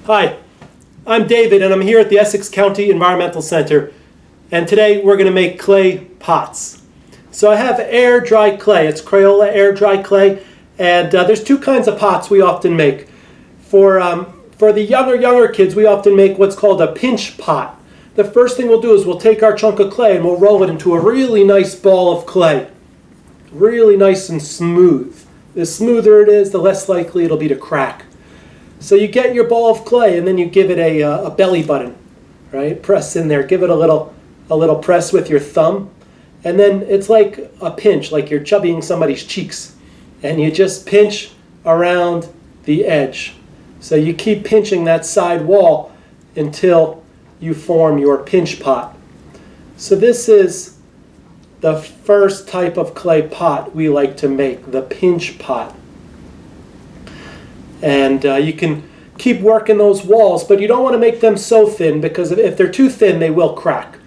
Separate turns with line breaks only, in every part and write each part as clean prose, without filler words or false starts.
Hi, I'm David and I'm here at the Essex County Environmental Center, and today we're going to make clay pots. So I have air dry clay. It's Crayola air dry clay, and there's two kinds of pots we often make. For the younger kids, we often make what's called a pinch pot. The first thing we'll do is we'll take our chunk of clay and we'll roll it into a really nice ball of clay. Really nice and smooth. The smoother it is, the less likely it'll be to crack. So you get your ball of clay and then you give it a belly button, right? Press in there, give it a little press with your thumb, and then it's like a pinch, like you're chubbying somebody's cheeks, and you just pinch around the edge. So you keep pinching that side wall until you form your pinch pot. So this is the first type of clay pot we like to make, the pinch pot. And you can keep working those walls, but you don't want to make them so thin, because if they're too thin, they will crack.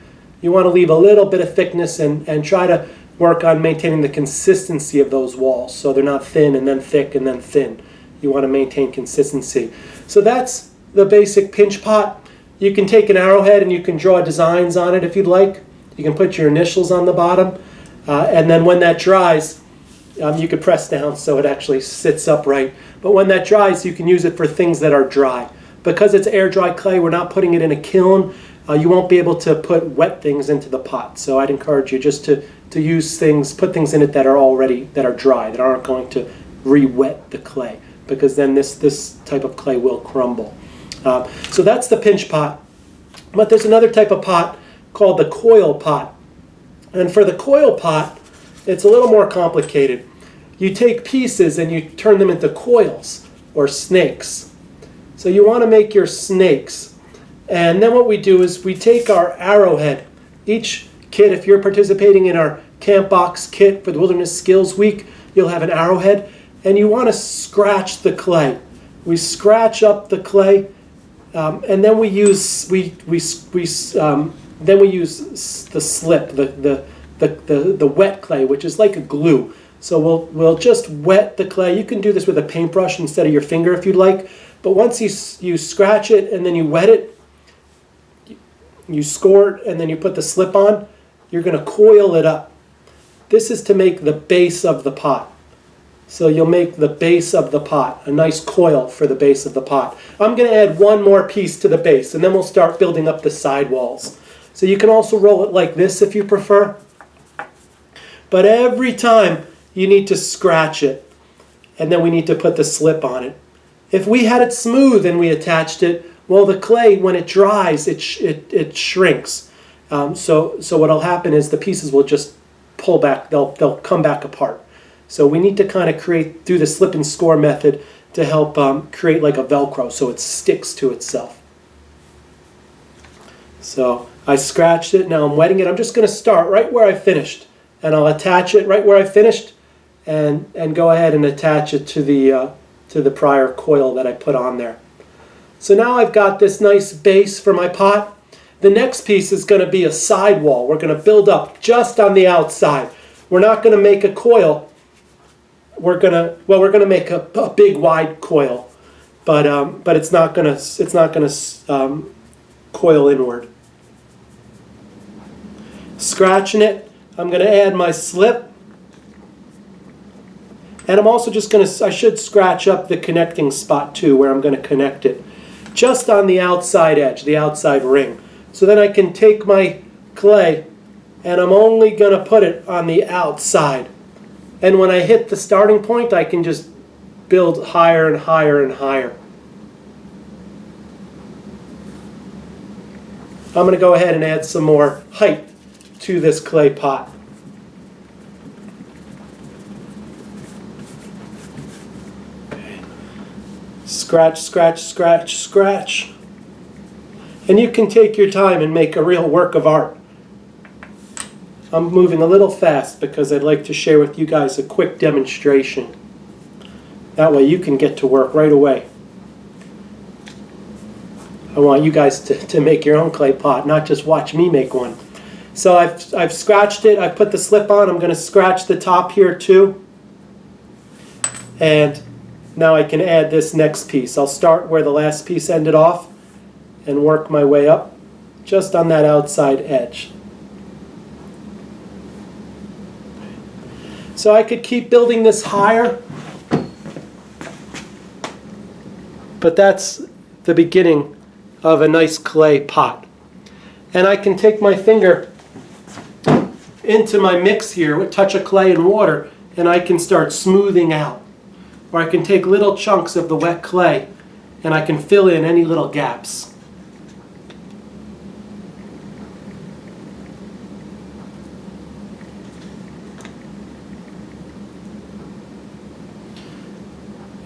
You want to leave a little bit of thickness and try to work on maintaining the consistency of those walls, so they're not thin and then thick and then thin. You want to maintain consistency. So that's the basic pinch pot. You can take an arrowhead and you can draw designs on it if you'd like. You can put your initials on the bottom, and then when that dries, you could press down so it actually sits upright. But when that dries, you can use it for things that are dry. Because it's air dry clay, we're not putting it in a kiln. You won't be able to put wet things into the pot. So I'd encourage you just to use things, put things in it that are dry, that aren't going to re-wet the clay, because then this type of clay will crumble. So that's the pinch pot. But there's another type of pot called the coil pot. And for the coil pot, it's a little more complicated. You take pieces and you turn them into coils or snakes. So you want to make your snakes. And then what we do is we take our arrowhead. Each kit, if you're participating in our Camp Box kit for the Wilderness Skills Week, you'll have an arrowhead. And you want to scratch the clay. We scratch up the clay, and then we use the slip, the wet clay, which is like a glue. So we'll just wet the clay. You can do this with a paintbrush instead of your finger if you'd like. But once you scratch it and then you wet it, you score it, and then you put the slip on, you're going to coil it up. This is to make the base of the pot. So you'll make the base of the pot, a nice coil for the base of the pot. I'm going to add one more piece to the base, and then we'll start building up the side walls. So you can also roll it like this if you prefer. But every time you need to scratch it, and then we need to put the slip on it. If we had it smooth and we attached it, well, the clay, when it dries, it shrinks. So what'll happen is the pieces will just pull back. They'll come back apart. So we need to kind of do the slip and score method to help create like a Velcro so it sticks to itself. So I scratched it, now I'm wetting it. I'm just going to start right where I finished, and I'll attach it right where I finished and go ahead and attach it to the prior coil that I put on there. So now I've got this nice base for my pot. The next piece is going to be a side wall. We're going to build up just on the outside. We're not going to make a coil. We're going to make a big wide coil, but it's not going to coil inward. Scratching it, I'm going to add my slip, and I'm also just going to, I should scratch up the connecting spot too, where I'm going to connect it, just on the outside edge, the outside ring. So then I can take my clay, and I'm only going to put it on the outside. And when I hit the starting point, I can just build higher and higher and higher. I'm going to go ahead and add some more height to this clay pot. Okay. Scratch, scratch, scratch, scratch. And you can take your time and make a real work of art. I'm moving a little fast because I'd like to share with you guys a quick demonstration. That way you can get to work right away. I want you guys to make your own clay pot, not just watch me make one. So I've scratched it, I've put the slip on, I'm going to scratch the top here too. And Now I can add this next piece. I'll start where the last piece ended off and work my way up just on that outside edge. So I could keep building this higher, but that's the beginning of a nice clay pot. And I can take my finger into my mix here with a touch of clay and water, and I can start smoothing out. Or I can take little chunks of the wet clay and I can fill in any little gaps.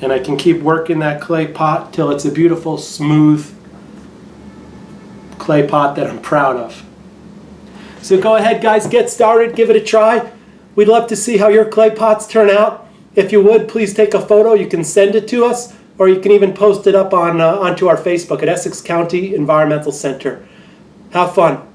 And I can keep working that clay pot till it's a beautiful, smooth clay pot that I'm proud of. So go ahead, guys, get started, give it a try. We'd love to see how your clay pots turn out. If you would, please take a photo. You can send it to us, or you can even post it up on onto our Facebook at Essex County Environmental Center. Have fun.